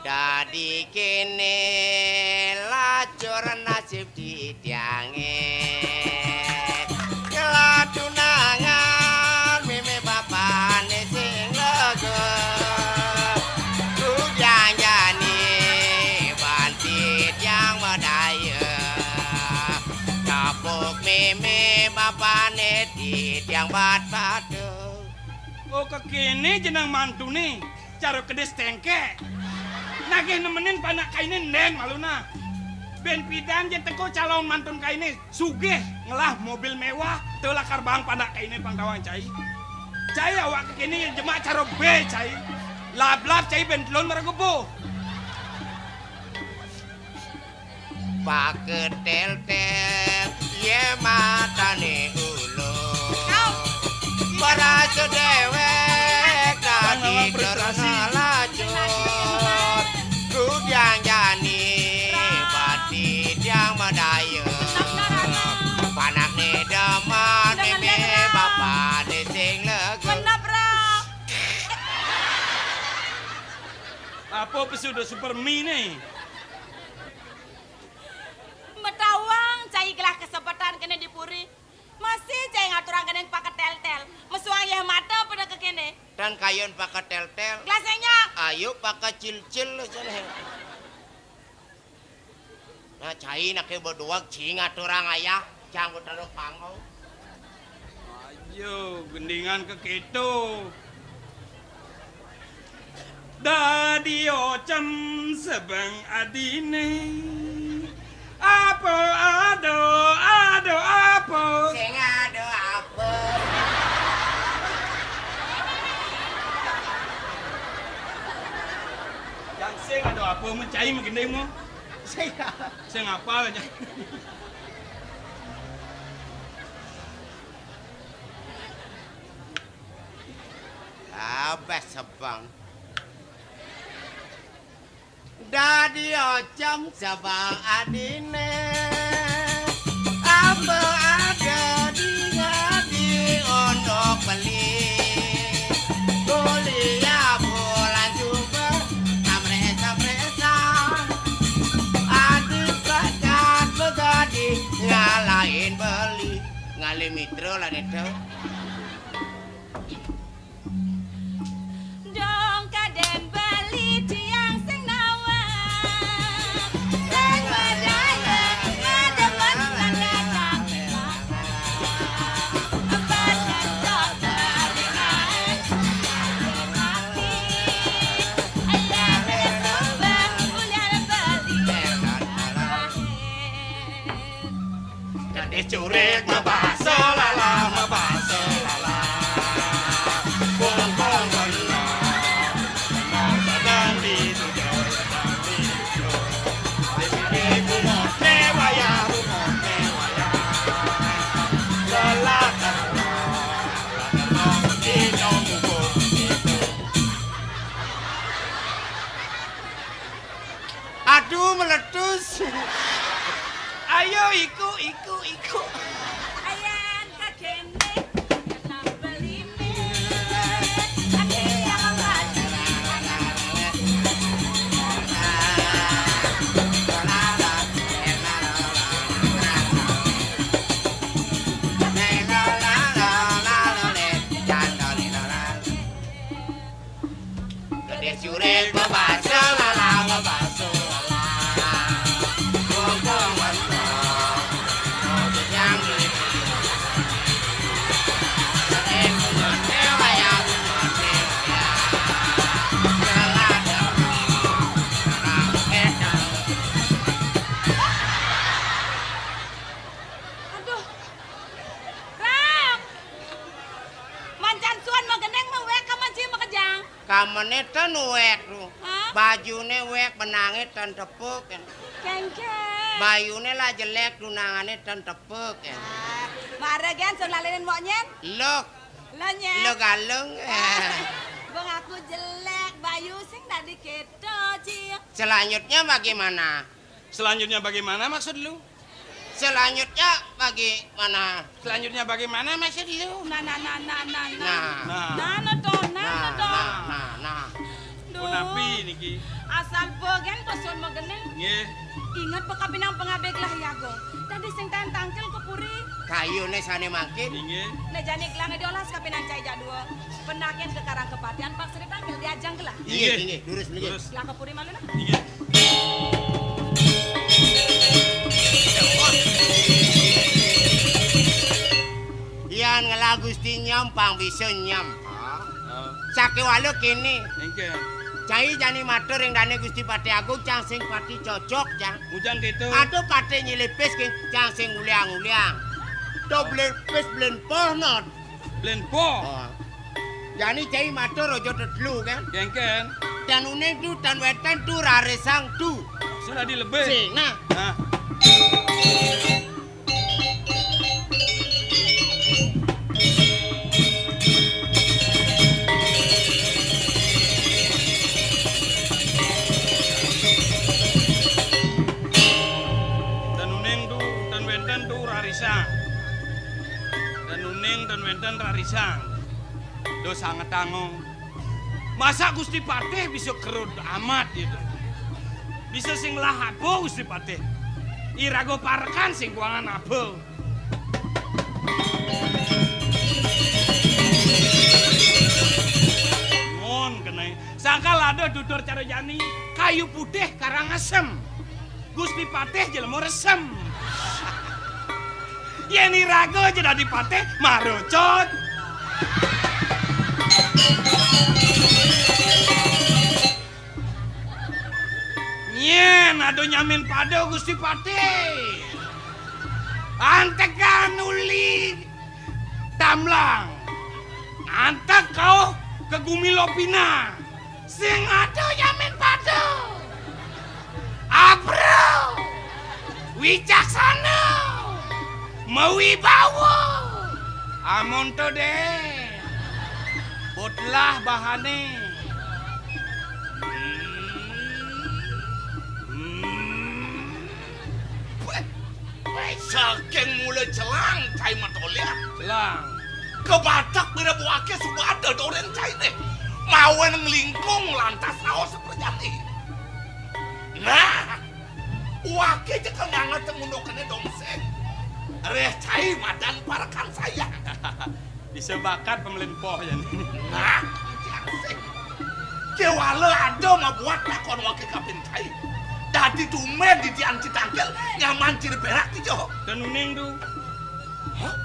Dadi kene lacur nasib ditiange keladunangan meme bapane sing lega janjani bantit yang medaya kapuk meme bapane dit yang bat-bade. Oh kekini jenang mantu nih caro kedes tengke nagih nemenin panak kainin neng maluna ben pidan jen teko calon mantun kaine sugih ngelah mobil mewah teu lakar bang panak kaine pangkawang cai awak kekini jemak caro B cai lab-lab cai ben telon meregupo paketel-tel ye matane ulo para sedewek tadi terkenal lajur kudiang jani batit yang medaya panak ne deman meme bapak ne sing lega apa pesudah supermi nih metawang cai gelah kesempatan kena dipuri masih cai ngaturang kena pakai tel-tel mesuang ya mata pada kekene dan kayon pakai tel-tel kelasnya ayo pakai cil-cil nah cai nak berdua cing aturang ayah jangan taruh pangau ayo gendingan ke keto dadi ocem sebang adine apa ado apa sing ado apa yang sing ado apa mencai menggendeng mo sing apa aja abah sebang dadi ocem sebang adine apa ada di ondok beli kuliah bulan juga amres-amresan adik bakat begadi ngalahin beli ngalih mitro lah itu dong kaden beli tiang sing nawan sing medaya ada manusia datang badan dokter dengan hati ayah bersumber ulian beli gadis curik mebasa lala bong-bong benar sedang ditujuh rumah mewaya lelakar di nonggo aduh meletus ayo iku ayan kakene kena beli ake yang beli gadis curik mebasa lala mebasa bong-bong benar yang aduh rak mancan suan mageneng mah wek ka manci makejang kamene ten wek lu Hah? bajune wek benange ten tepuk kengkeng bayune lah jelek dunangane ten tepuk mare gen sun lalinin moknyen lok lo nyen lo galeng bang aku jelek bayu sing tadi keto ci selanjutnya bagaimana maksud lu selanjutnya bagaimana maksud lu nah to nah Duh, napi niki asa salpo kan pasun magene. Nggih. Ingat pekapinang pengabek lah yago. Tadi sing tangkel ke puri. Kayune sane mangkin. Nggih. Nek jane gelang diolas kapinang cai jadua. Pendakian ke karang kepatian Pak Sri tangkel diajang gelah. Nggih, lurus nggih. Gelang ke puri maluna. Nggih. Yan ngela Gusti nyampang bisa nyampang. Oh. Sake walu kene. Nggih. Cai jani matur ing dane Gusti Pati Agung cang sing pati cocok cang. Hujan gitu. Aduh kate nyelipis king cang sing uliang-uliang. Doble pes blen pohnot. Blenpo. Oh. Jani cai matur aja tetlu kan. Gengken. Dan uning tu dan wetan tu raresang tu. Sudah dilebih. Sing nah. Nah. Dan wenten rarisang. Do sangat tanggung. Masa Gusti Patih bisa kerut amat gitu. Bisa sing lahabo Gusti Patih. Irago parekan sing kuangan abo. Mon kenai. Sangka lado dudor cara jani kayu putih karang asem. Gusti Patih jelema resem. Yeni rago jadi dipateh marucot. Nyen ado nyamin pado Gusti Patih. Antekan uli tamlang. Antek kau ke Gumilopina. Sing ado nyamin pado. Abro. Wicaksana. Mawibawa. Amon to deh. Botlah bahane. Saking mulai celang cai matolia. Celang. Kebatak bina buake subada doren cai deh. Mawen ngelingkung lantas raos seperti ini. Nah, wake jeka ngangat mengundokannya domsek. Reh cai madan parakan saya. Bisa bakat pemelimpoh ya nih. Nah, jasik. Kewala ada ma buat lakon wake kapin cai. Dadi tumen di dianci tangkel nyaman ciri berak ti jo. Dan uning tu. Hah?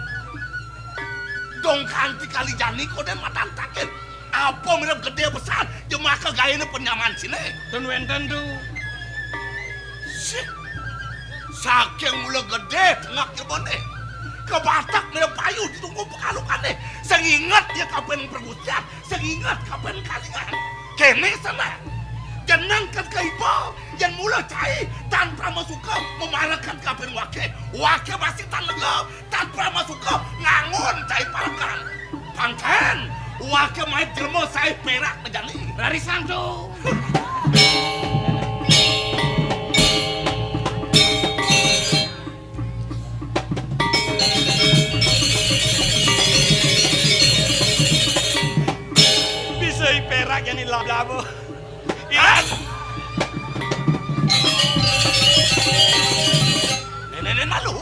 Dong kanti kali jani koden matan tangkel. Apa mirip gede besar jemaka gayanya penyaman sini. Dan wenten tu. Shit. Saking mula gede tengah kebone. Kebatak mirip payu ditunggu pekalukannya. Sengingat dia kapan pergusian. Sengingat kapan kalingan. Kene sana. Janangkan ke ibu yang mula cai tanpa masuka memarahkan kapan wake. Wake masih tan lega tanpa masuka ngangun cai parakan. Pangkan wake main jelmo saya perak menjani. Rarisan tu. Bisa perak yang ilab-labo. Nenek malu,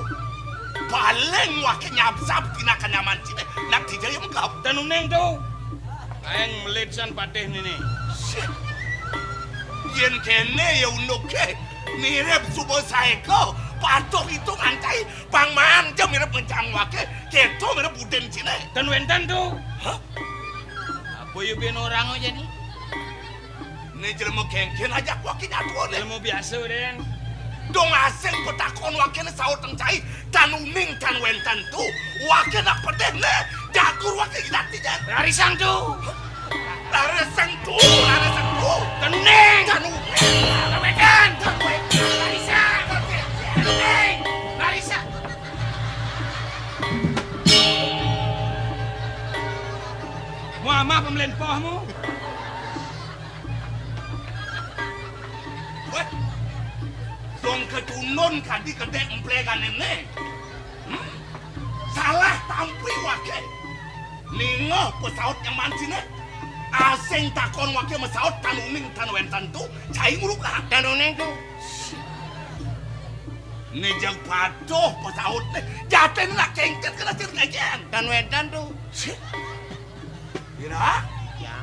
paling wake nyabsap tinakan nyaman cine, nak dijaya mengkap. Dan uneng tu. Aeng melitsan patih ni ni. Yen kene ya unoke, mirip subo saeko, patok itu ngantai, bang manja mirip mencang wake, keto mirip buden cine. Dan wenten tu. Hah? Apa you bin orang aja ni? Ini jelma kengken aja wake nyatuan deh. Ilmu biasa den. Dong asing petakon wake ni saut tengcai, dan uning tan wentan tu, wake nak pedeh ne, jagur wake idati jan. Rarisan tu. Laresang tu. Dan uneng. Dan uning. Kawekan. Rarisan. Uneng. Rarisan. Muamah pemelimpohmu. Weh, dong ketunun kadi kedek emplegan ini. Salah tampi wake. Ningoh pesawat yang mancine. AC Ceng takon wakil mesaut tanuning tanuentan tu, cai nguruka. Tanuning tu. Ni jang padoh mesaut ni, jaten nak cengket kena cirkajen. Tanuentan tu. Kira? Ya.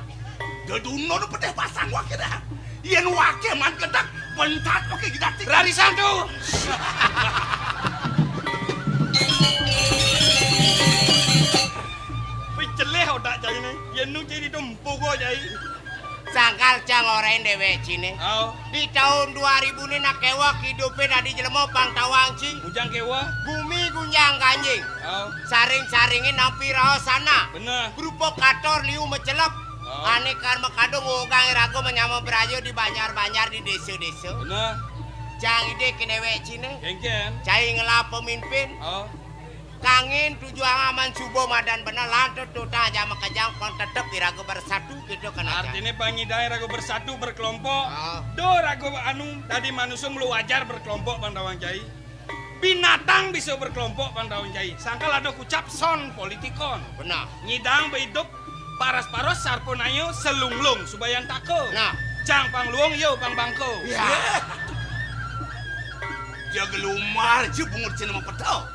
Deduno nu pedeh pasang wakil dah. Yen wakil man kedak, bentat wakil gidatik. Rarisan tu. Celeh otak cai ni. Yen nu jadi tumpu ko cai. Sangkal cang orang dewek cine. Oh, Di tahun 2000 ni nak kewak hidupnya dari jelema pang tawang cing. ujang kewa. Bumi gunjang kanjing. Oh, Saring-saringin nampi raos sana. bener. Berupa kator liu mecelap. Oh. Ane kan makadong ugang irago menyama berajo di banyar-banyar di desa-desa. Bener. Cang ide kinewek cine. Gengken. Cai ngelap pemimpin. Oh, Kangin tujuan aman subuh madan benar lantur tuta aja makajang kon tetep irago bersatu gitu kan aja. artinya pangidai ragu bersatu berkelompok. Oh. Do ragu anu tadi manusia melu wajar berkelompok Bang Dawang Cai. Binatang bisa berkelompok Bang Dawang Cai. Sangkal ada kucap son politikon. Benar. Nyidang behidup paras-paros sarponayo selunglung supaya tako. Nah. Cang pangluong yo pang bangko. Ya. Jaga lumar je bungur cina mempetau.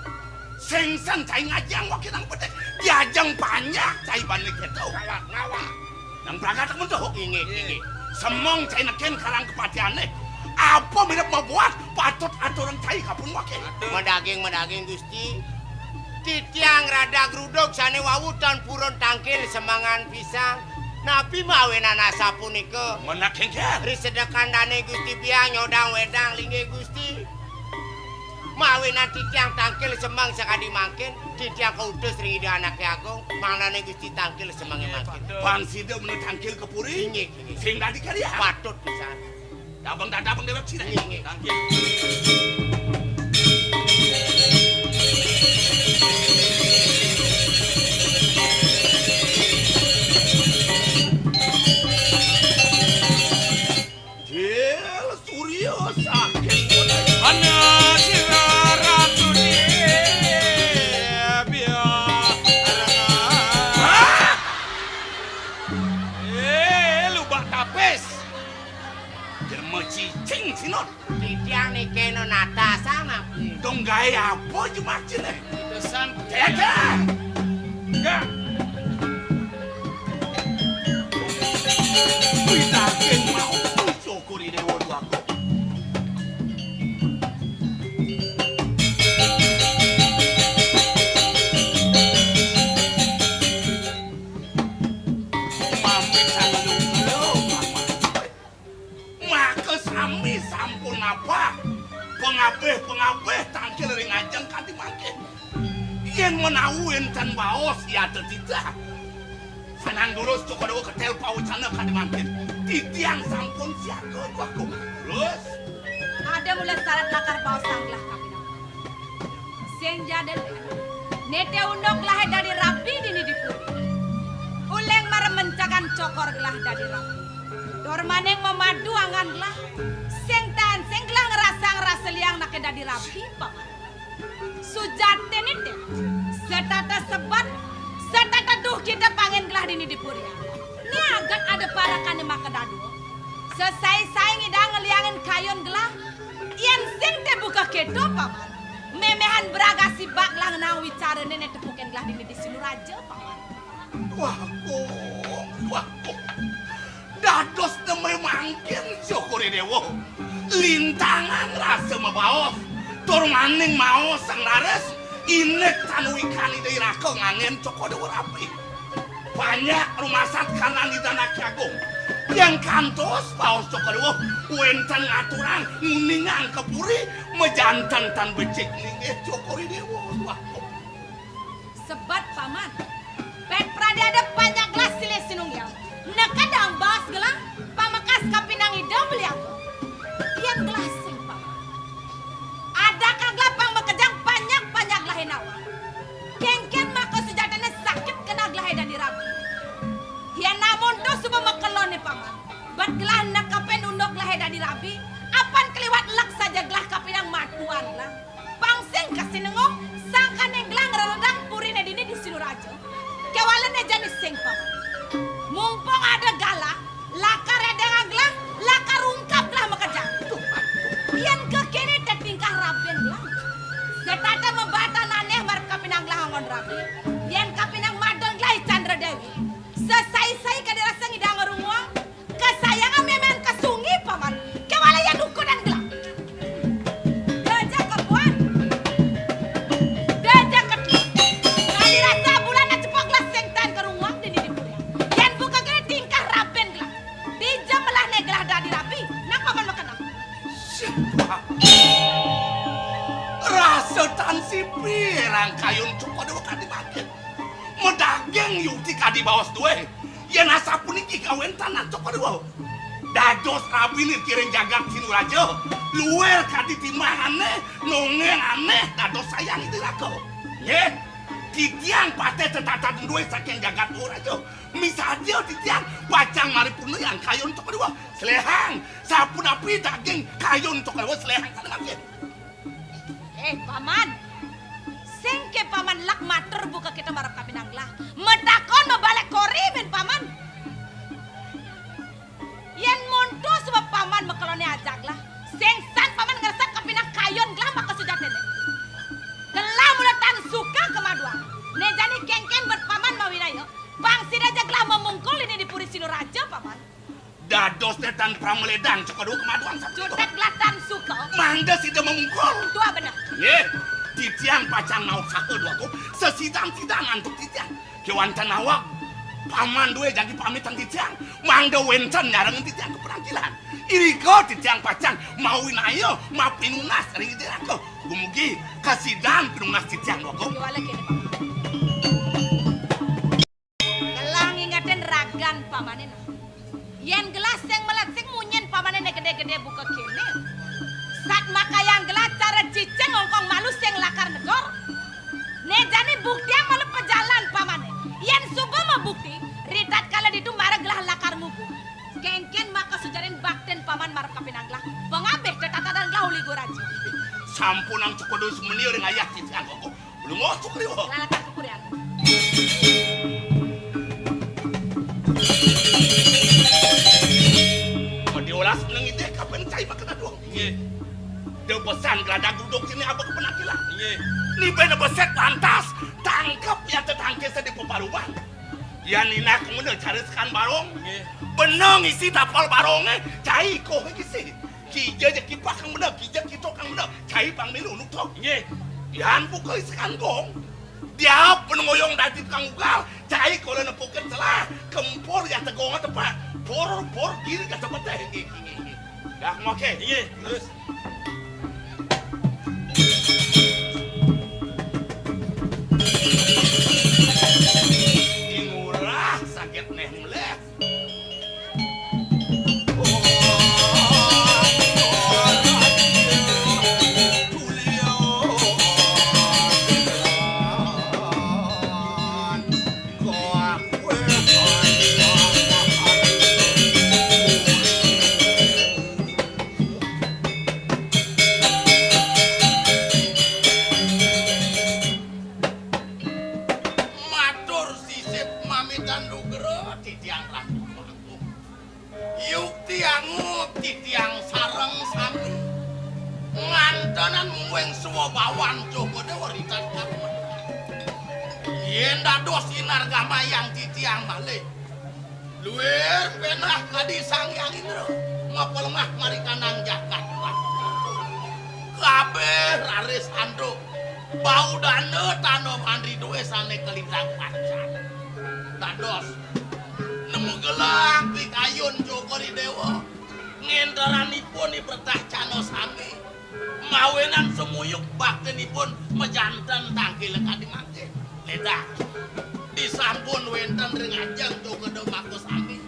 Sengsan cai ngajang wakil nang pedeh. Diajang banyak cai balik itu. Ngawak. Nang berangkat temen tuh. Ingi. Semong cai neken karang kepatiannya. Apa mirip membuat patut aturan cai kapun wakil. Medaging Gusti. Titiang rada grudog sane wawutan purun tangkil semangan pisang. Napi mawenan asa punika. Menak hengker. Risedekan dane Gusti biang nyodang wedang linge Gusti. Mawenan titiang tangkil semang sekadi mangkin. Titiang keutus ringi anaknya agung. Manane Gusti tangkil semangnya mangkin. Bang Sida menurut tangkil ke puri. Ingi. Sing tadi kali ya. Patut pisan. Dabang dewek cina. Ingi. Tangkil. Jel Surya saking budaya. Ana sira ratu dia biar. Lubak tapis. Derma cicing sinot. Titiang ni keno nata sama. Dong gaya apa je macam ni? Kesan. Teka. Enggak. Kita keng mau syukuri dewa dua aku. Mami sangat maka sami sampun apa? Pengabeh tangkil ring ajang kanti makin. Yen menawu enten baos ya tidak. Sanang durus cukup ada ketel pau sana kanti makin. Titiang sampun siaga aku. Terus Ada mulai syarat lakar bawa sanglah kapinang. Sing jaden nete undok lahe dari rapi dini dipuri. Uleng marem mencakan cokor gelah dari rapi. Dor maneng memadu angan gelah. Sing gelah ngerasa liang nake dari rapi paman. Sujaten itu setata sebat setata duh kita pangen gelah dini dipuri. Ini agak ada parakan di makadadu. Selesai ngidang ngeliangin kayon gelah. Yang sing te buka kedo paman. Memehan beraga si bak lang nang wicara nenek tepuken gelah dini di silu raja paman. waku. Dados nemai mangkin syukuri dewa. Lintangan rasa mabaos. Tur maning mau sang lares. Inek tanu ikani dari raka ngangen coko dewa rapi. Banyak rumah sakit kanan di tanah Kiagung. Yang kantos baos coko dewa. Wenten aturan nguningan kepuri. Mejantan tan becik ninge syukuri dewa. Sebat paman. Pet prade ada banyak gelas silis sinung yang. Nekadang bawas gelang. Pamakas kapinang hidang beli aku. Yang gelas sing paman. Ada kagak pang bekejang banyak lahin awal. Kengken maka sejatanya sakit kena gelahe dan dirabi. Ya namun tuh semua mekelon nih paman. Bat gelah nak kapen undok gelahe dan dirabi. Apan keliwat lek saja gelah kapinang matuan lah. Pangsing kasih nengok. Sangkan yang gelah ngeredang purine dini di silu raja. Kewalan aja nih sing paman. Mumpung ada galah. yang kayun cukup dewa kadi makin. Medageng yukti kadi bawas duwe. Yen asapun iki kawen tanah cukup dewa. Dados rabini kiring jagat sinu raja. Luwer kadi timah aneh, nongen aneh, dados sayang itu lako. Ye, titiang pate tetatan duwe saking jagat raja. Misalnya titiang pacang maripun yang kayun cukup dewa. Selehang, sapun api daging kayun cukup dewa selehang sana makin. Paman. Sengke paman lak mater buka kita marap kapinanglah. Medakon mebalik korimin paman. Yen mundu sebab paman mekelone ajaklah. Sengsan paman ngeresap kapinang kayon gelah maka sujatene. Gelah mulatan suka kemaduan. Nejani kengkeng buat paman mawirayo. Bangsi aja gelah memungkul ini di puri sinu raja paman. Dados netan prameledang cukup dua kemaduan sabtu. Jutek gelatan suka. Mangga sida memungkul. Tua bener. Ye, titiang pacang mau sake dua ku sesidang-sidangan untuk titiang. Kewan tanawak. Paman duwe jadi pamitan titiang. Mangga wencan nyarang titiang ke perangkilan. Iriko titiang pacang mauin ayo ma pinunas ring titiang ko. Gumugi kasidang pinunas titiang dua ku. Jual lagi nih paman. Gelang ingatin ragan pamanin. Yen gelas yang meletsing munyen pamannya gede-gede buka kini. Saat makayang gelas cara ciceng ngongkong malu seng lakar negor. Nejani bukti yang malu pejalan pamannya. Yen subuh mau bukti, ritat kala ditu marah gelah lakar mubu. Kengken maka sujarin bakten paman marah kapinang gelah. Pengabeh tetatadan gelah uli goraji. Sampunang cukup dua semenior yang ayah titiang kok. Belum mau cukup riwo. Lalakan kekurian. Diolas menang ide kapan cai makan aduh. Iya. Dia pesan gelada duduk sini apa ke penakilan. Iya. Ni bener beset pantas. Tangkap ya tetangke di peparuan. Ya nina kemudian cari sekan barong. Iya. Benang isi dapal barongnya. Cai kok isi. Kija je kipak kang bener. Kija kito kang bener. Cai pang milu nutok. Iya. Yan buka sekan gong. Dia pengoyong dari kang ugal. Cai kalau nepukin celah. Kempor yang tegongnya tepat. Por kiri kata beteh. Dah mau ke? Iya, terus. Ingurah sakit neh mulai. Bau dana tanam andri duwe sane kelintang pacar. Dados nemu gelang pikayun jogori dewa. Ngendaranipun ibertah cano sami. Mawenan semuyuk baktenipun mejanten tangkil kadi mangke. Leda disampun wenten ringajeng jogodo mako sami.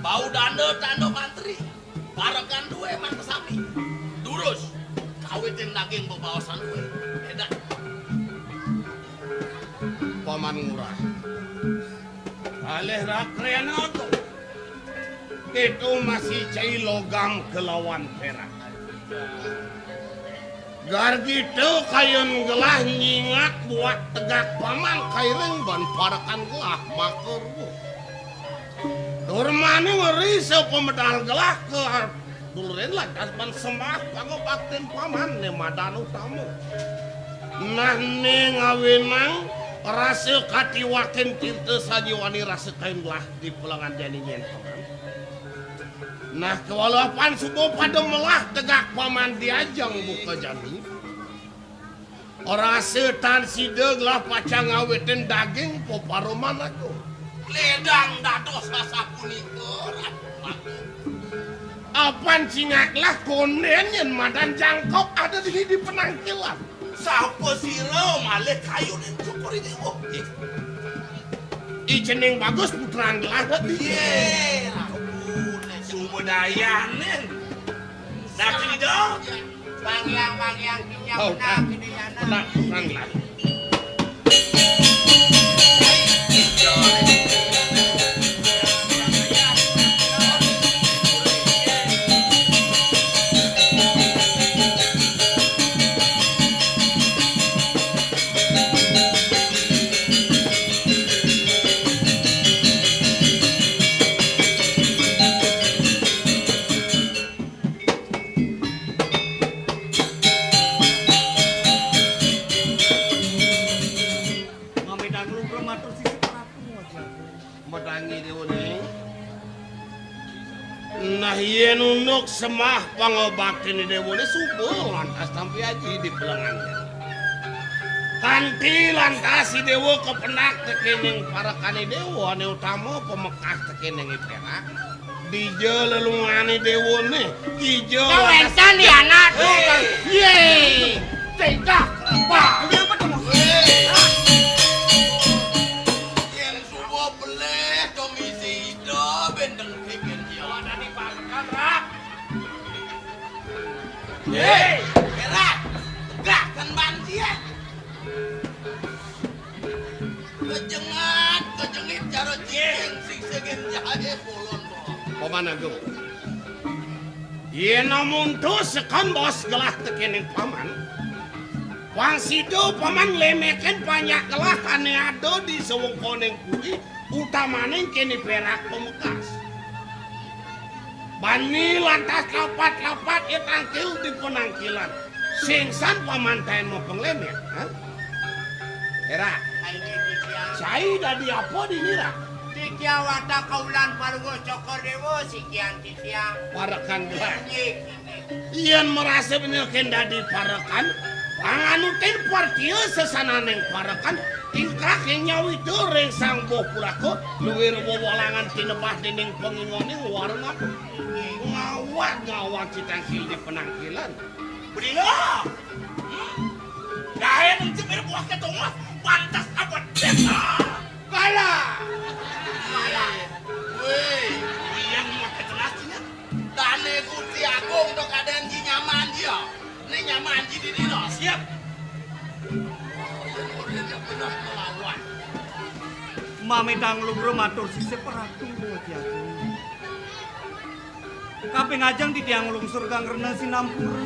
Bau dana tanam antri. Barekan duwe mako sami. Durus kawitin daging bebawasan duwe. Leda Paman Ngurah. Aleh rakrean aku. Itu masih cai logam kelawan perak. Gar gitu kayun gelah nyingat buat tegak paman kaireng ban parakan gelah makerbu. Durmani ngeri sepemedal gelah ke duluren lah kasban semak kanggo bakten paman ne madan utamu. Nah ne ngawinang rasa katiwaken tirta sajiwani rasa kain gelah di pulangan janinyen paman. Nah kewalapan subuh pada melah tegak paman diajang buka jani. Orang setan sideg lah pacang ngawetin daging poparoman aku. Ledang dados rasa punikur. Apan cingak lah konen yang madan jangkok ada di penangkilan. Sapa sira malih kayuning cokor iki. Oh, Jeneng bagus putra anggelah. piye? Ampun, sumbedayanen. Dak ini dong. Bangyang kinya Oh, benak kidayana. Benak putra anggelah. Nah yen unuk semah pangobatin dewone subuh lantas tampi aji di pelengannya. Kanti lantas si dewo kepenak tekening para kani dewo ane utama pemekas tekening perak. Dijo lelungane dewone, dijo. Kawentan ya anak. Ye, tegak apa? Apa tuh? Yen subuh beleh domisida bendeng pikir jiwa di pamekan rak. Hei, gerak. Gerak kan banjir. Kejengit jaro cing sing segen jahe polon. Paman Agung. Yen namun tu sekan bos gelah tekening paman. Wang sido paman lemeken banyak gelah kane ado di sewengkoneng kuwi utamaning kene perak pemekas. Bani lantas lapat-lapat tangkil di penangkilan. Singsan paman taen mau penglemet, ha? Era, saya dadi apa di nira? Titia wata kaulan parugo cokor dewo sikian titia. Parakan gelah. Yen merasa benyelken dadi parakan, panganutin partiu sesananeng parakan, tingkah nyawi itu ring sang boh pulako, luwir wawalangan tinebah dinding pengingoning warna ngawak citangkil di penangkilan. Berdino! Dahil mencemir buah ketungah, pantas apa desa! Kalah! Weh, yang makan jelasnya. Tane Gusti Agung untuk keadaan ji nyaman dia. Ini nyaman ji di dino, siap. Oh, yang muridnya benar melawan. Mami dang lugro matur sise peratu Gusti Agung. Kaping ajang di tiang lungsur kang rena sinampura.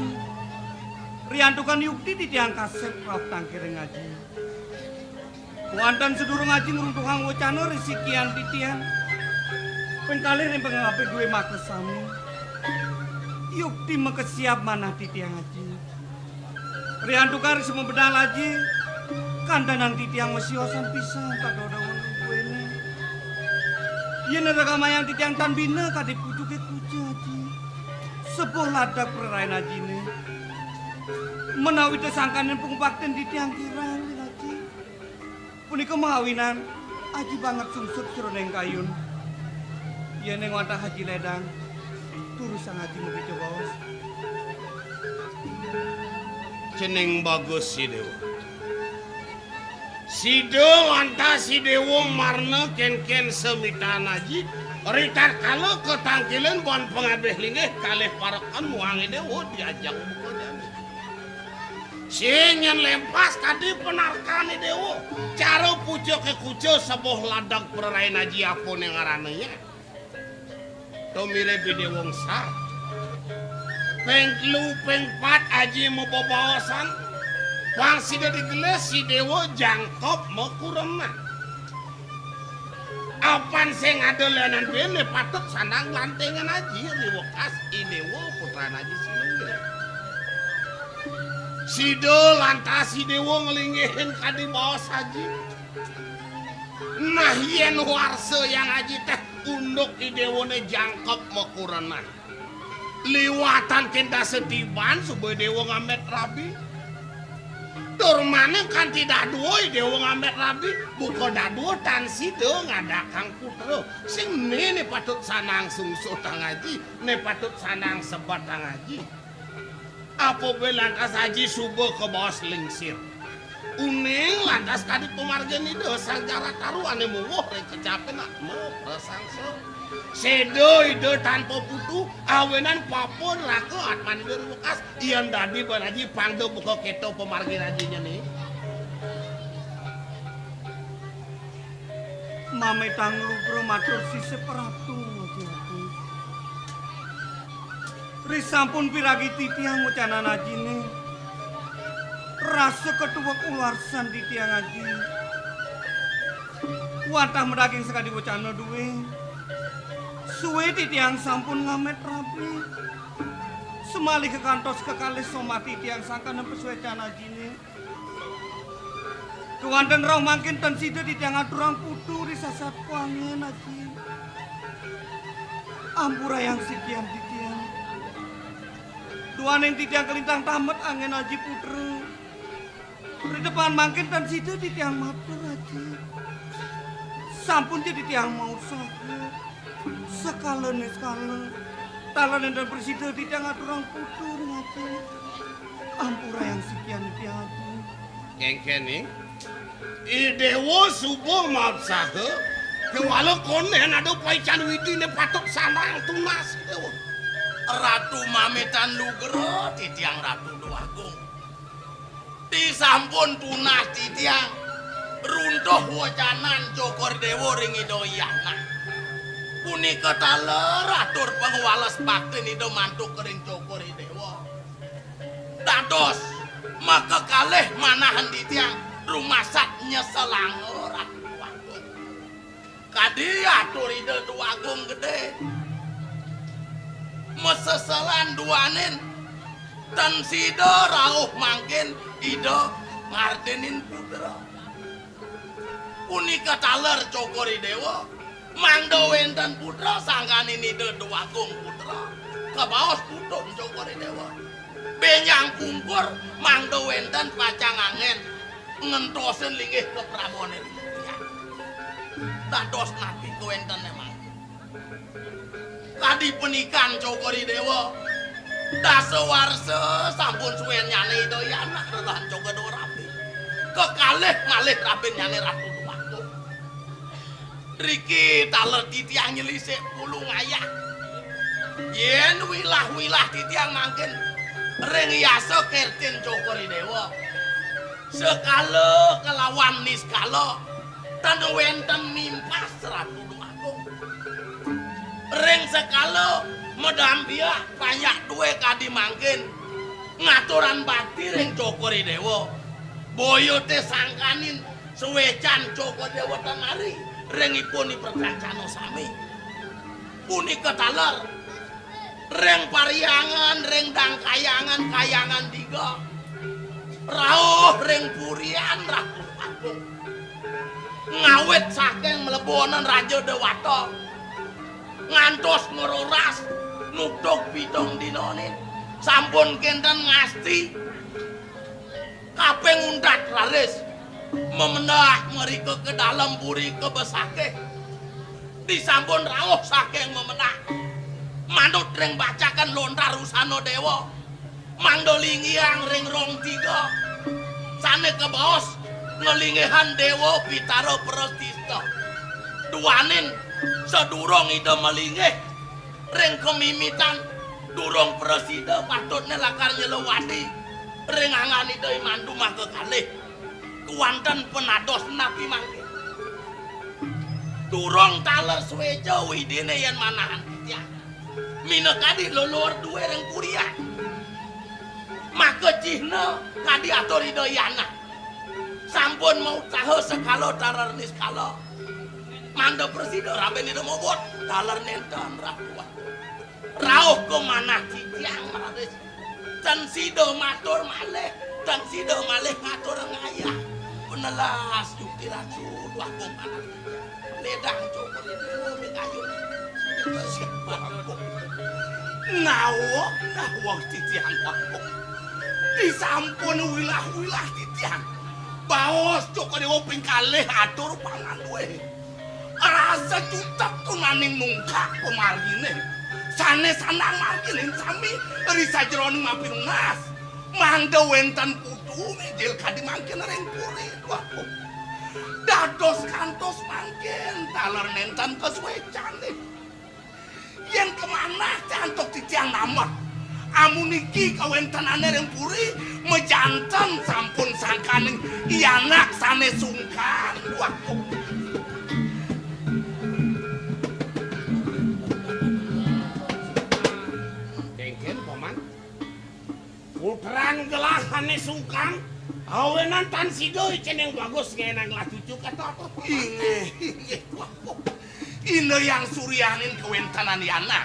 Riantukan yukti di tiang kasep raf tangkere ngaji. Kuantan sedurung ngaji ngruntuhang wacana risikian di tiang. Pengkali ring pengapi gue makesami. Yukti mekesiap manah di tiang ngaji. Riantukan risi membedal aji. Kandanan di tiang mesiosan pisan kadodawan gue ini. Yen ragamayang di tiang tanbina kadip pujuke kuja aji. Sebuah ladak perarain aji ini. Menawi tesangkanin pengbakten di tiang kirang aji. Punika mahawinan aji banget sungsut seroneng kayun. Yen neng wantah haji ledang. Turu sang aji begitu bos. Jeneng bagus si dewa. Sido lantas si dewa marna ken-ken semitan aji. Ritar kalau ketangkilan buan pengabeh lingeh kalih parakan muangi dewa diajak bukunya. Sinyen lempas tadi penarkani dewa. Cara pujo ke kujo sebuah ladak perarain aji apa yang ngarananya. Tomire bide wong sah. Pengklu pengpat aji mau bawasan. Wang sida digeles si dewa jangkop mau kureman. Apan sing adolanan bene patut sandang lantengan aji liwekas idewo putra aji sinenggil. Sido lantas si dewa ngelingihin kadi bawa saji. Nah yen warse yang aji teh unduk idewone jangkep mekurenan. Liwatan kenta setiban supaya dewa ngamet rabi. Turmane kan tidak dua dewa ngamet rabi. Buko daduo tan sido ngadakang putra. Sing ne patut sanang sungso tangaji. Ne patut sanang sebat tangaji. Apa bae lantas haji subuh ke bawah selingsir. Uning lantas kadi pemargen itu sanjara taruhane munguh rek kecapen nak mau prasangsa. Sedo ide tanpa putu awenan papun rakeat mani berukas ian dadi baraji pangdo buka keto pemargen hajinya nih. Mametang lugro matur sisih Pratu Madiatu. Risampun piragi titiang mucanan ajine. Rasa ketuwek ularsan di tiang aji. Watah medaging sekadi bocana duwe. Suwe di tiang sampun ngamet rapi. Semali ke kantos kekalih somati tiang sangkana pesuecan ajine. Kewanten rau mangkin ten sida di tiang aturang putu risasat kuangin aji. Ampura yang sikian di tiang. Duan yang di tiang kelintang tamet angin aji putra. Di depan mangkin dan situ di tiang matur aja. Sampun jadi tiang mau sakit. Sekala nih sekala. Talan dan presiden di tiang aturang putur aja. Ampura yang sekian di tiang aku. Kengkeni. Idewo subuh maaf sahe. Kewala konen ada paican widine patok sanang tunas dewo. Ratu Mametan Lugro di tiang Ratu Duagung. Disampun tunas di tiang runtuh wacanan Cokor Dewo ring Idoyana. Punika taler atur pengwales bakti ido mantuk kering Cokor Dewo. Dados maka kalih manahan di tiang rumasak nyeselangor Ratu Duagung. Kadi atur ide Duagung gede. Meseselan duanin dan sido rauh mangkin ido ngardenin putra. Punika taler Cokori Dewa mangdo wenten putra sangkanin ide Duagung putra. Kebaos putun Cokori Dewa. Benyang kungkur mangdo wenten pacang angin ngentosen linggih ke Prabone. Dados nabi kewenten emang. Kadi penikan Cokori Dewa dasawarsa sampun suwen nyane Idoyana redahan Cokodo rapi kekalih malih rapi nyane Ratu Duagung. Riki taler titiang nyelisik pulung ayah yen wilah-wilah titiang mangkin ring yasa kertin Cokori Dewa sekala kelawan niskala tan wenten mimpas Ratu Duagung. Ring sekalo medambia banyak duwe kadi mangkin ngaturan bakti ring Cokori Dewa. Boyo teh sangkanin suwecan Cokori Dewa temari ringipun dipercacano sami. Punika taler ring pariangan ring dangkayangan kayangan tiga. Rauh ring purian Ratu Duagung. Ngawet saking mlebonan Raja Dewata. Ngantos ngeroras nutuk bidong dinonin sampun kenten ngasti kaping undat laris memendah mereka ke dalam buri kebesake disampun rawuh saking memenah manut ring bacakan lontar Rusano Dewa mangdolingiang ring rong tiga sane kebaos ngelingihan Dewa Pitaro Prestista duanin sedurung ide melingih ring kemimitan durung presida patutnya lakar nyelewadi ring angan ide mandu mah kekalih kuanten penados nabi mangke durung taler suwejo widine yen manahan titiang minekadi lulur duwe ring kuliah maka cihna kadi atur Idoyana sampun mau tahu sekalo tarer niskalo mangga presida raben itu mobot taler nentan rakua rauh ke mana titiang maris dan sido matur malih dan sido malih ngatur ngayah penelas jukti racu Duagung anak ledang Cokori Dewa mikayun siapa nawak titiang Duagung disampun wilah-wilah titiang baos Cokori Dewa pingkalih atur pangan we rasa jutak tunaning mungkak pemargine sanes sanang margilin sami risa jroning mapinungas mangda wenten putu mijil kadi mangkin ring puri waduh dados kantos mangkin taler nenten kesuecan yen kemana cantok titiang namot amun iki kawentenane ring puri mejanten sampun sangkaning iyanak sanes sungkan waduh Putrang gelahane sungkan, awenan tan sidoy ceneng bagus ngenang lah cucu kata apa? Inge, ine yang suryanin kewentanan yana.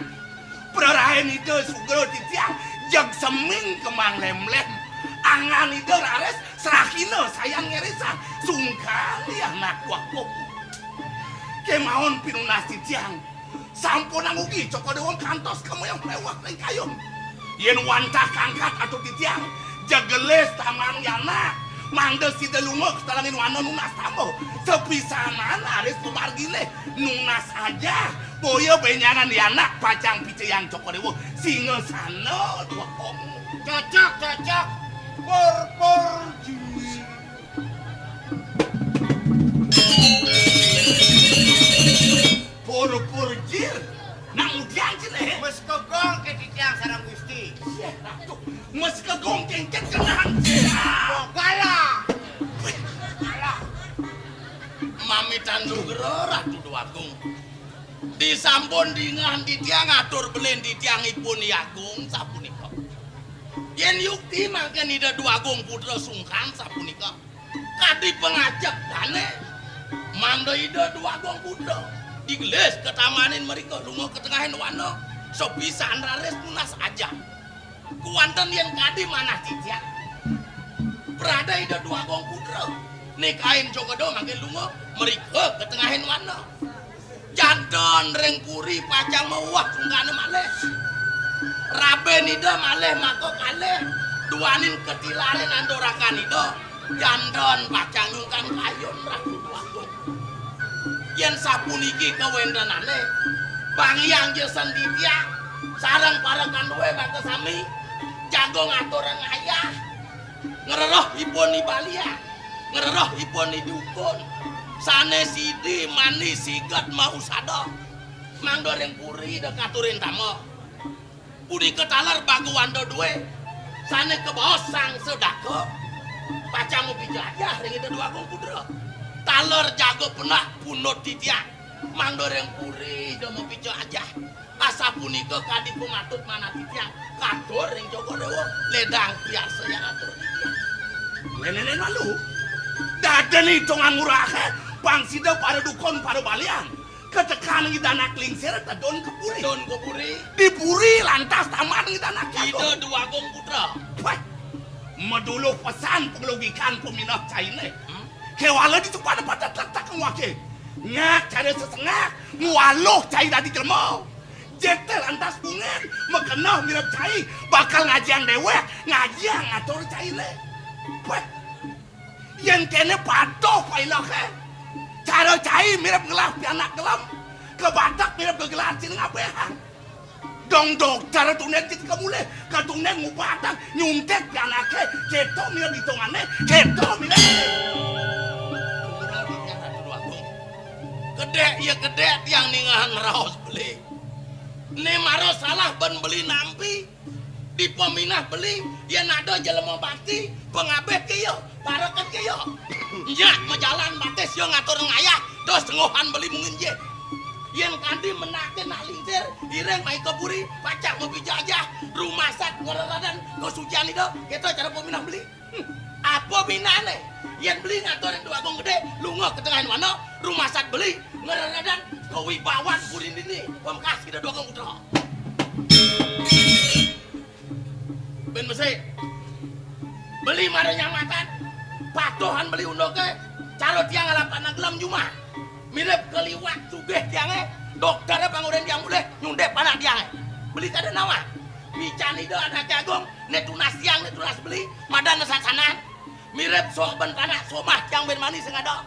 Prarahen ide sugro titiang jag seming kemang lem-lem. Angan ide rares serahina sayang ngerisa sungkan yana kuakuk. Kemauan pinunas titiang, sampun angugi coko dewang kantos kamu yang lewat neng kayun. Yen wantah kangkat atau titiang jageles taman yana mangda si delungo ketalangin wano nunas tamo sepisanan aris pemargile nunas aja boyo benyangan yana pacang pice yang cokodewo singa sana dua om Cocok. Pur ji. Pur jir nang udian cine Mes kegong ke titiang sarang Gusti. Mas kegong kengket kenang Gala. Mami Tandugro Ratu Duagung disampun dingan titiang atur belen titiangipun Agung sapunika yen yukti mangken ida Duagung putra sungkan sapunika kadi pengajak dane mangda ida Duagung putra digelis ketamanin mereka lunga ketengahin wano so bisa rares tunas aja kuanten yen kadi manah titiang berada ida Duagung putra nikahin jogodo mangke lunga mereka ketengahin wano janton ring puri pacang mewah sungkane malih raben ida malih mako kalih duanin ketilaren andorakan ida janton pacang nyungkan kayun Ratu Duagung yen sapuniki kawendanane pangyang jesen titiang sareng parekan duwe mangke sami jago ngatur ngayah ngereroh ipun ibalia ngereroh ipun dukun sane sidi mani sigat mau sada mangdo ring puri dekaturin tamo puri ketalar baguwando duwe sane kebosang sedako pacamu bijajah ring ida Duagung putra taler jago penak punut titiang mangdo ring puri do mau bijajah asa punika kadi pumatut mana titiang katur ring Jogodewo ledang biasa yang atur titiang Lelele lalu dadan hitungan murah pangsida pada dukun pada balian ketekan ngidanak lingsir tadon kepuri don kepuri dipuri lantas taman ngidanak ida Duagung putra wah medulu pesan pengelogikan peminat caine kewala itu pada tak ngwake nyak cari sesengak ngwaluh cai dadi jelma jetel lantas bungen mekenah mirip cai bakal ngajiang dewek ngajiang ngatur caine wah yang kene patuh pailah cara cai mirip ngelap anak gelam ke Batak mirip kegelar cing abehan dong dokter tunen tit kemule katunen ngubatang nyuntek anake ceto mirip hitungane ceto mirip gede ya gede yang ningahan raos beli ne maro salah ben beli nampi di peminah beli dia nado jelema bakti pengabet kiyo paraket kiyo nyak majalan bates yo ngatur ngayah dos ngohan beli mungkin je yen kandi menake nak lingsir ireng mai kepuri pacak mobi jajah rumah sak ngoraradan kesucian itu kita cara peminah beli apa binane yen beli ngatur yang Duagung gede lunga ketengahin mana rumah sak beli ngoraradan kewibawan purin ini pemkas kita Duagung putra ben mesti beli mare nyamatan patuhan beli undoke caro tiang ngalapan gelam juma mirip keliwat sugih tiange dokternya panguren tiang boleh nyundep anak tiange beli kada nawa mican ide anak Agung netunas tiang netunas beli madan sasanan mirip sok ben tanah somah tiang ben manis sing ada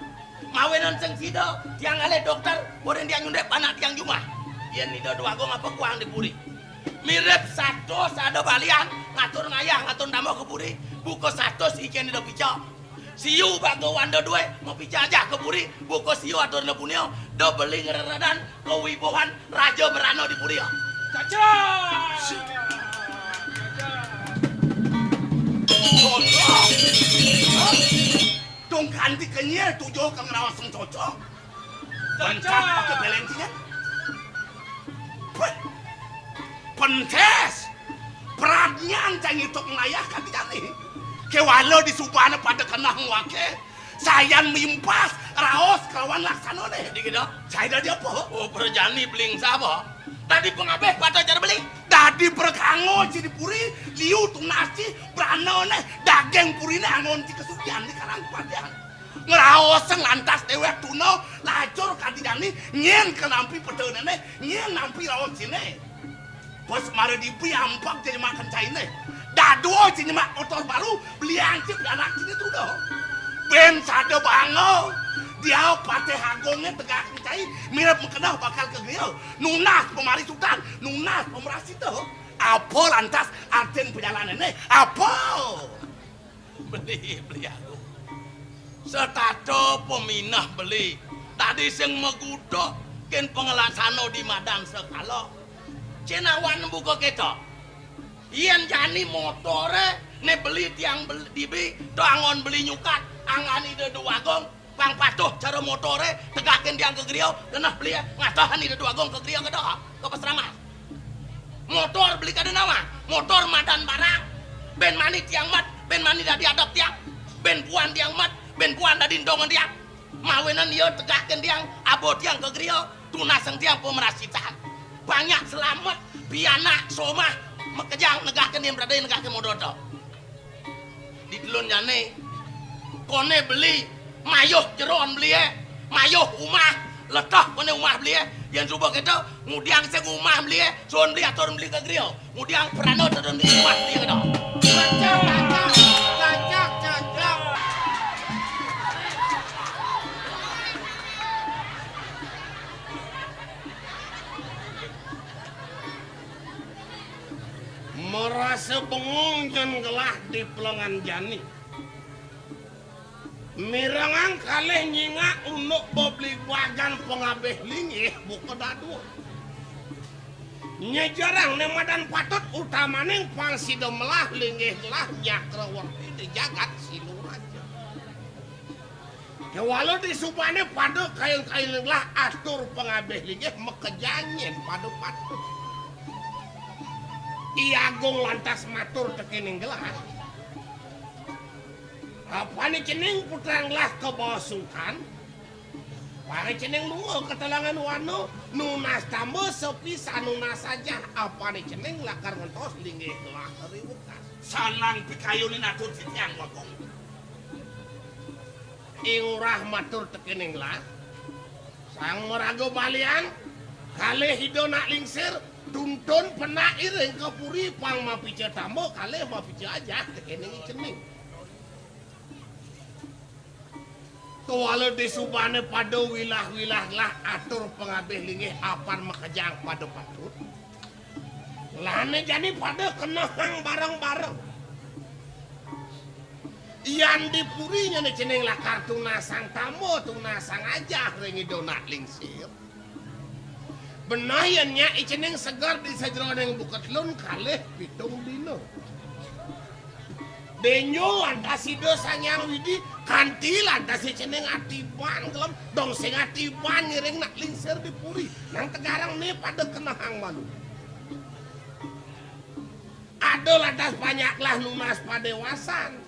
mawenan sing sido tiang ale dokter boren tiang nyundep anak tiang juma yen ide Duagung apa kuang dipuri mirip 100 ada balian ngatur ngayah ngatur ndamo keburi buko 100 ikan di pica siu bago wanda dua mau pica aja keburi buko siu atur na punio do beli ngereradan kewibohan raja berano di purio Cocok. Dong ganti kenyir tujuh kang rawaseng cocok. Bencak pakai belentingan. Pentes. Peradnyan cang itu ngayah kan tidak nih. Kewalo di subana pada kena wake. Sayan mimpas raos kawan laksana deh. Dikira Saya dah apa? oh perjani beling sapa tadi pengabeh pada cara beli Dadi berkango jadi puri liu tu nasi berano nih daging puri nih angon ci kesucian di karang padian. Ngeraoseng lantas dewek tuno lacur kadidani nyen kenampi petenene nyen nampi raos sini. Bos mare dipi ampak jadi makan caine. Dado jadi mak motor baru beli ancip anak sini tuh doh. Ben sado bango. Dia pate hagongnya tegak cai mirip mengenal bakal ke grill. Nunas pemari sultan, nunas pemeras itu. Apa lantas arten perjalanan ini? Apa? beli aku setato peminah beli tadi sing megudok ken pengelasano di madan sekalo cenawan buka keto yen jani motore ne beli tiang beli dibi do angon beli nyukat angani de duagong pang patuh cara motore tegakin tiang ke griau denah beli ngatahan di duagong ke griau ke doa ke pesramas motor beli kada nama motor madan barang ben mani tiang mat ben mani dah diadap tiang ben puan tiang mat ben puan dah dindongan tiang mawenan dia tegakin tiang abo tiang ke griau tunaseng tiang pemerasitan banyak selamat piana somah mekejang negakin yang berada negakin mododo di telun jane kone beli mayuh jeron beli mayuh umah letah kone umah beli yang coba kita ngudiang sing umah beli son beli atau beli ke griau ngudiang perano dan beli umah beli ke dong Cocok. Merasa bengong dan gelah di pelengan jani. Mirangan kalih nyingak unuk bobli wagan pengabeh lingih buka dadu. Nyejarang ne madan patut utamaning pangsi demelah lingih lah nyakrawarti di jagat silu raja. Walau di subane pada kain-kain lah atur pengabeh lingih mekejanyen pada patut. Iagung lantas matur tekening gelas. Apa ni cening putrang lah ke bawah sultan? Pare cening lungo ketelangan wano nunas tambo sepisah nunas saja. Apa ni cening lakar ngentos linggih gelah riwukas. Salang pikayunin atur sitiang wakong. Ingurah matur tekening lah. Sang merago balian kalih hidona lingsir tuntun pena iring ke puri pang mapice tambo kalih mapice aja tekening cening. Tuala di subane pada wilah-wilah lah atur pengabeh lingih apan makejang pada patut. Lane jadi pada kenahang bareng-bareng. Iyan dipurinya nih ceneng lah kartu nasang tamu tunasang aja ringi donat lingsir. Benayannya iceneng segar di sajeron yang bukat lun kalih pitung dino. Denyo lantas si dosang yang widi kanti lantas si ceneng atiban gelem dong sing atiban ngiring nak lingsir dipuri nang tegarang nih pada kenahang malu. Ada lantas banyaklah nunas padewasan.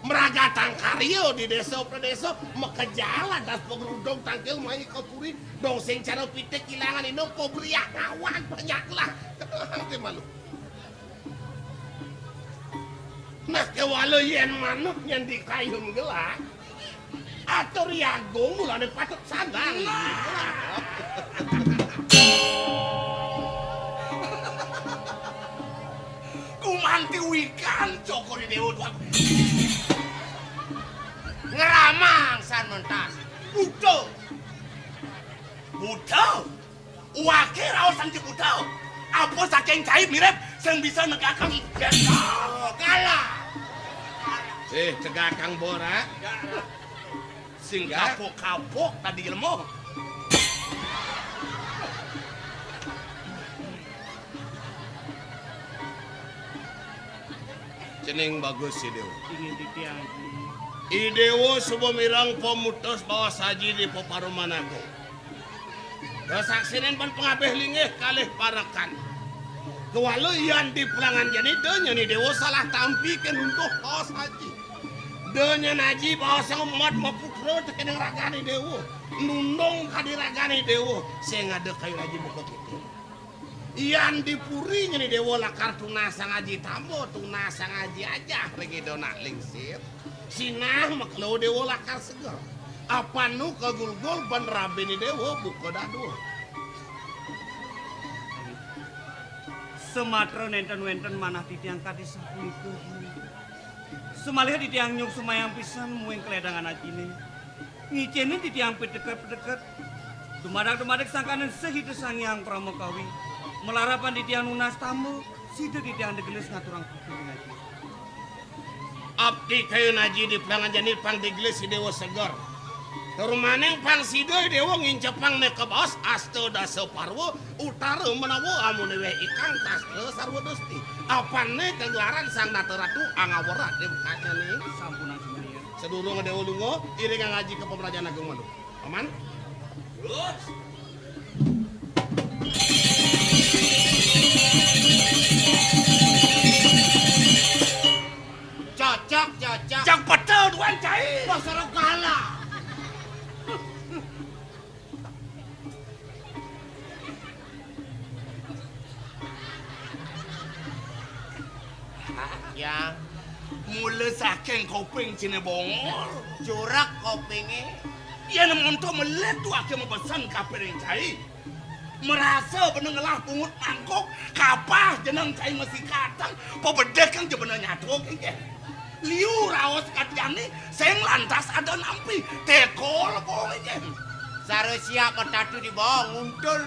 Meragatan karyo di desa pedesa mekejalan das pengerudong tangkil mai ke puri dong sing cara pitik kilangan ino ko beriak ngawan banyaklah kenahang teh malu. Nah kewalo yen manuk yang dikayun gelah atur yagung mulane patut sadar. Kumanti wikan cokor di dewa tuan. Ngeramang san mentas. Budo. Wake raosan di budo. apa saking cai mirip sing bisa negakang Kalah. Cegah Kang Bora. sing kapok-kapok tadi ilmu. Cening bagus si Dewa. Ingin ditiang. Idewo subumirang pemutus bawa saji di Poparumanago. Dosaksinin pan pengabeh lingih kalih parakan. Kewalau yang di pelangan jani donya ni Dewo salah tampikan untuk bawa saji. Donya naji bawa sang umat maputro tekeneng ragani Dewo. Nundong kadiragani Dewo. Saya ngade kayu naji buka kita. Iyan dipurinya ni Dewo lakar tunasa ngaji tambo, tunasa ngaji aja lagi donak lingsir. Sinah maklo Dewo lakar segar. Apa nu kagul-gul ban rabi ni Dewo buka dadu. Sumatera nenten-wenten manah titiang kadis itu. Sumalih titiang nyuk sumayang pisan muing keledangan ajine. Ngiceni titiang pedekat-pedekat. Dumadak-dumadak sangkanan sehidu sangyang pramukawi. Melarapan di tiang nunas tamu, situ di tiang degelis ngaturang kuping ngaji. Abdi kayu naji di pelangan janir pang degelis si Dewa segar. Terumaneng pang sido Dewa ngincepang ne ke bawah asto daso parwo utara menawo amunewe ikang tasto sarwo dosti. Apane kegelaran sang nateratu angawara debukanya nih. Sampunan semuanya. Sedurung Dewa lungo iring ngaji ke pemerajan agung madu. Aman? Terus. Cocok. Jang betul tuan cai. Pasar kalah. Ya, Mula saking kopeng cina bongol. jurak kopingnya. Ia nemonto melet tu akhir mempesan kapering cai. Merasa benengelah pungut mangkok. Kapah jenang cai masih katang. Pobedek kang jebena nyatu kengke. Liu raos katiani seng lantas ada nampi. Tekol pokoknya. Sare siap petatu di bawah nguntul.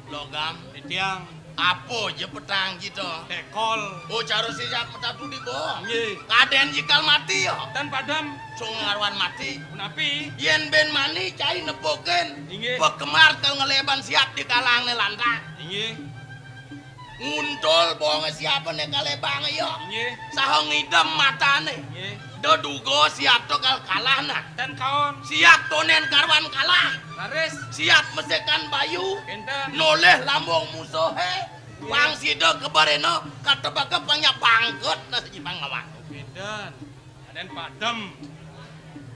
Logam. Titiang Apa je petang gitu? tekol. Oh caro siap petatu di bawah. Nggih. Kaden jikal mati ya. Dan padam, Sungarwan mati. menapi, Yen ben mani cai nepoken. Inggih. Pekemar kal ngeleban siap di kalang ne lantak. inggih, Nguntul bohong siapa ne kalebang yo. inggih, Sahong idam matane. inggih. Dodugo siap to kal kalah na. Dan kawan, Siap tonen karwan kalah. laris, Siap mesekan bayu. enten, Noleh lambung musuh Pang sido kebareno katebaka pangnya pangkut na sa jipang ngawang. enten, dan padam,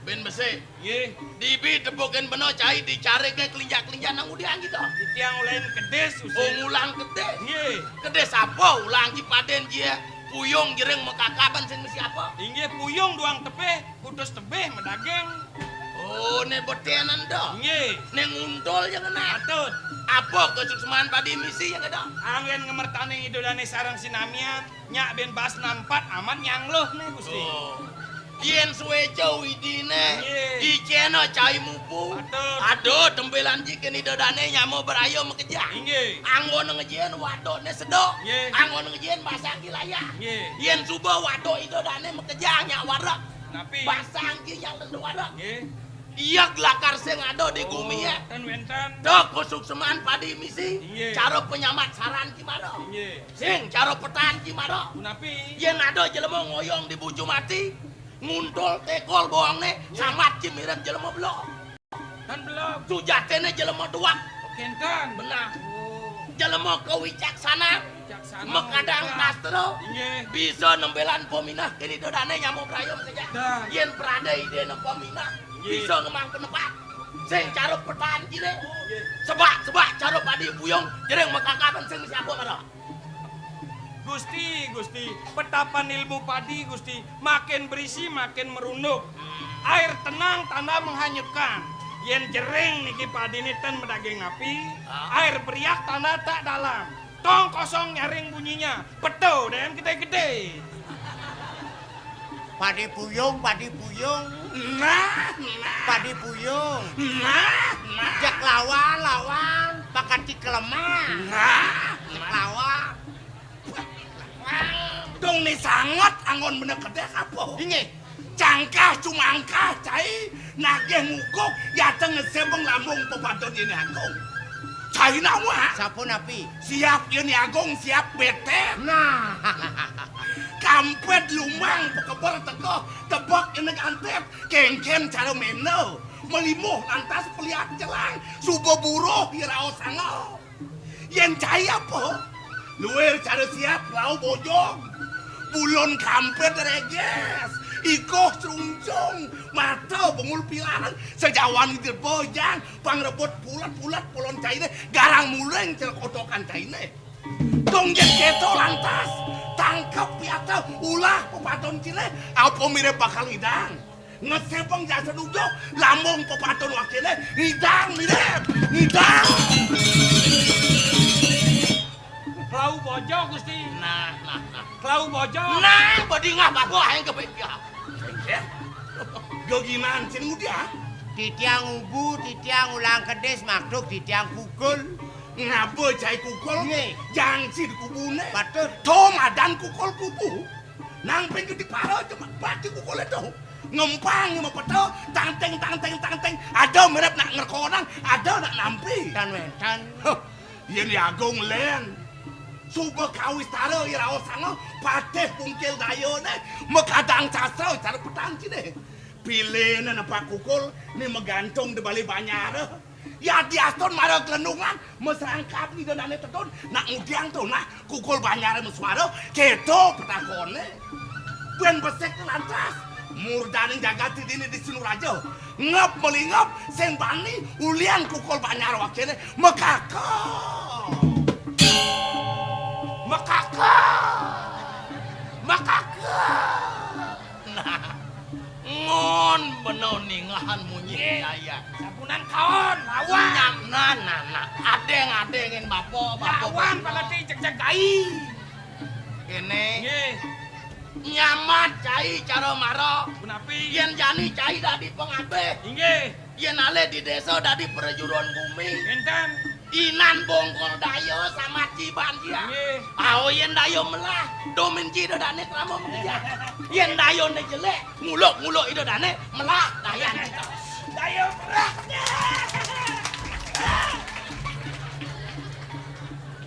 Ben besi. inggih. Dibi tepukin beno cai dicari ke kelinjak-kelinjak nang udian gitu. Titiang ulain kedes, Oh usin. ngulang gede. Inggih, Gede apa ulang cipaden dia. Puyung jereng mekakaban sing siapa? inggih puyung doang tepeh, kudus tebeh medageng. Oh ne botenan dah. Inggih, Ne nguntul yang kena. atut. Apa kesukseman padi misi yang ada? Angin ngemertane idolane sarang sinamian, nyak ben bas nampat amat nyangloh nih Gusti. Oh. Yen suwejo widine. Iya. Iceno cai mupu. Atur. Aduh tembelan jiken idodane nyamo berayo mekejah. Inggih, Anggon ngejien wadone sedok. Iya. Anggon ngejien basang kilaya. inggih, Yen suba wadok idodane mekejah nyak warak. napi, Basang ki yang lendu warak. inggih, Iya gelakar sing ado di gumi ya. dan wenten, Dok kesukseman padi misi. Iya. Cara penyamat saran kimaro. inggih, Sing cara petan kimaro. napi, Yen ado jelema ngoyong di buju mati. Nguntul tekol bohongne samat cimirem jelema blok. dan belum, Sujatene jelema duak. kenten, Benar. oh, Jelema kewicaksana. bijaksana, Mekadang Pak. pastro. Inggih, Bisa nembelan peminah kini dodane nyamuk rayom saja. Dan. Yen perada ide ne peminah. Iya. Bisa ngemang penepat. Sing cara petan kine. Sebak cara padi buyong. Jereng mekakaban sing siapa mana? Gusti, petapan ilmu padi Gusti, makin berisi makin merunduk. Air tenang tanda menghanyutkan. Yen jering niki padi niten medaging api, air beriak tanda tak dalam. Tong kosong nyaring bunyinya, peto dan gede-gede. Padi puyung. Nah, Padi puyung. nah, Jak lawan, pakati kelemah. nah. Jak lawan. Dong ni sangat angon bener kedek apa? Inge, Cangkah cumangkah cai nagih ngukuk yateng ngesembeng lambung pepadon ini agung. Cai nawa sapu napi. siap ini agung siap bete. Nah, Kampet lumang pekebar teko tebak ini antep kengken cara meno melimuh lantas pelihat celang subuh buruh hirao sango. Yen cai apa? Luar cara siap lau bojong bulon kampet reges ikoh cerungcung mata bengul pilaran sejawan itu bojang pangrebut pulat-pulat polon caine garang muleng cel kotokan caine dong jen keto lantas tangkap piata ulah pepaton cile apa mirip bakal hidang ngesepeng jasa dujo lambung pepaton wakile hidang mirip hidang. Klau bojo Gusti. Nah. Klau bojo. Nah, badingah bapak yang kebaikan. Goginan cing udah titiang ubu, titiang ulang kedes makduk, titiang kukul. ngabo cai kukul Nge. jangsi di kubune Patut. tomadan kukul kubu nang pengen di paro cuma bati kukul itu ngempang sama peto tangteng ada mirip nak ngerkonang ada nak nampi Dan wentan. ini agung len subuh kawis taro irao sango pateh pungkil dayone mekadang casau cara petang cine pilih na pak kukul ni megantung di balik banyar ya di aston marah kelendungan mesrangkap di donane tetun nak ngudiang tuh nah kukul banyar meswaro keto petakone buen besek lantas murdaning jagati dini di Sinurajo ngap melingap sing bani ulian kukul banyar wakene mekakak Nah, ngon bener ningahan munyi nyaya. Sabunan kaon, lawan. Nyam, nah. Adeng-adengin bapo. Lawan palati cek gai. Ini Nggih. nyamat cai cara maro. Punapi. Yen jani cai dadi pengabe. Inggih. Yen ale di desa dadi perjuruan bumi. Enten. Inan bongkol dayo sama ciban dia. Nggih. Ao yen dayo melah, domin ci dane tramo mengeja. Yen dayo ne jelek, nguluk itu dane melah dayan kita. Dayo berat.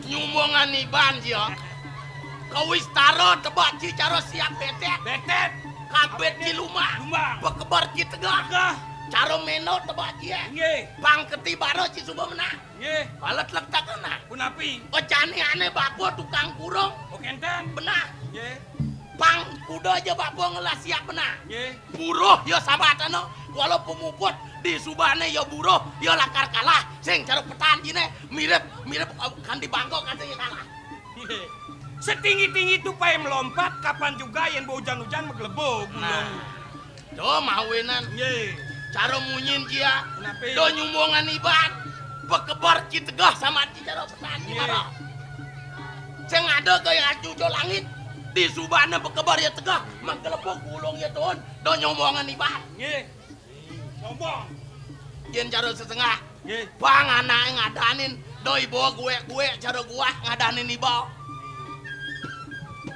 Nyumbungan iban dia. Kawis taro tebak ci caro siap betet. Betet. Kabet ci lumah. Lumah. Pekebar ci tegak. Caro meno tebak ci. Nggih. Pang keti baro ci subuh menang. Nggih. Balet lektak kena. Punapi. Ocani ane bapo tukang kurung. Oke enten. Benah. Nggih. Pang kuda aja bapo ngelas siap benah. Nggih. Buruh ya sabatano. Walau pemuput di subane ya buruh ya lakar kalah. Sing cara petan jine mirip kan di Bangkok katanya kalah. Nggih. Setinggi-tinggi tupai melompat, kapan juga yang hujan-hujan megelebuk. Nah, do mawinan. Nggih. Cara munyin dia. Punapi. Do nyumbungan iban. Pekebar ci tegah sama ci cara petan gimana? Sing ada kayak cucu langit. Di subane pekebar ya tegah. Menggelebuk gulung ya tuan. Do nyumbungan iban. Nggih. Sombong. Yen cara setengah. Nggih. Bang anake ngadanin doi bawa gue cara gua ngadanin iba.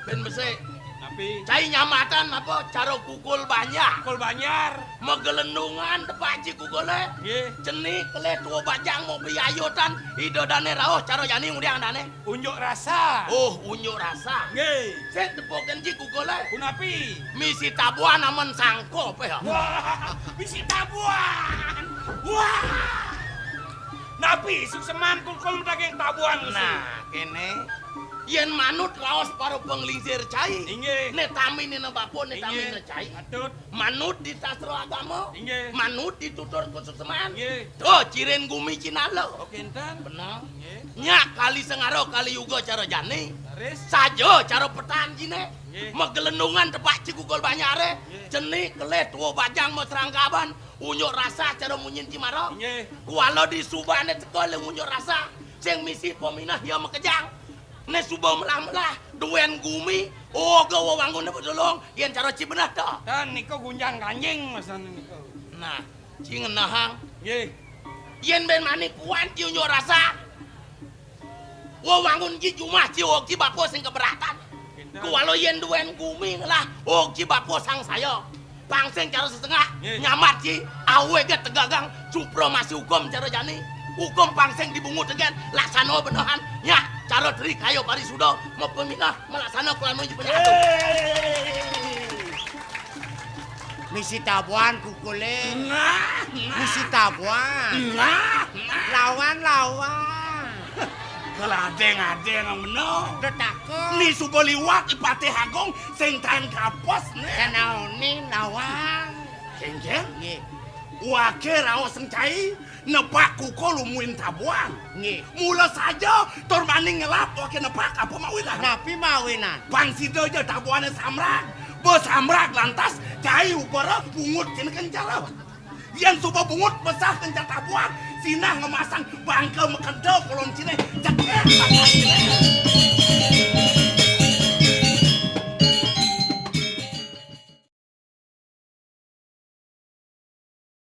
Ben bese Napi. cai nyamatan apa cara kukul banyak. Kol Banyar. Megelendungan depak ci kukule. Nggih. Ceni kele tua bajang mau biayotan ido dane raoh cara jani ngudiang dane. Unjuk rasa. Oh unjuk rasa. Nggih. Set depoken ci kukule. Punapi. Misi tabuan aman sangkop ya. Wah, bisi tabuan. Wah. Napi sukseman kulkul daging tabuan. Nah, kene yen manut raos paro penglingsir cai. Inggih. Ne tamin ne bapo ne tamin ne cai. Atut. Manut di sastra agama. Inggih. Manut ditutur kusukseman. Inggih. Tuh ciren gumi cinalo. Oke enten. Benar. Nggih. Nya kali sengaro kali yugo cara jani. Taris. Sajo cara petan jine. Nggih. Megelendungan tepak cikukul banyare. Nggih. Ceni kelet tua bajang mesrangkaban. Unyuk rasa cara munyin cimaro. Nggih. Kualo di subane tekole unyuk rasa. Sing misi peminah ya mekejang. Ne suba melah-melah duen gumi oga wawangun bedolong yen cara cibenah dah. Dan niko gunjang ganjing masan niko. Nah, cing nahang Ye. yen ben mani kuan ciu nyo rasa. Wawangun ji cuma ciu ok bako sing keberatan. Kualo yen duen gumi lah ok bako sang saya. Pangseng cara setengah nyamat ci awe ge tegagang supro masih hukum cara jani. Hukum pangseng dibungut dengan laksana benahan nya cara teri kayo parisuda mau peminah melaksana kelan menuju penyatu. Misi tabuan kukule. Nah, Misi tabuan. nah. Lawan. Keladeng-adeng menang. Detakon. Ni subo liwat ipate hagong sing tahan kapos ne. Kanaoni lawan. Kenjen, Nggih. wake raos sencai nepak kuko lumuin tabuan. Nggih. Mula saja tor maning ngelap wake nepak apa mawilan. Napi mawinan. Bang sido aja tabuannya samrak. Bos samrak lantas cai upara bungut kena kencara. Yang subo bungut besar kencar tabuan. Sinah ngemasang bangka mekendau kolon cine. Cekek.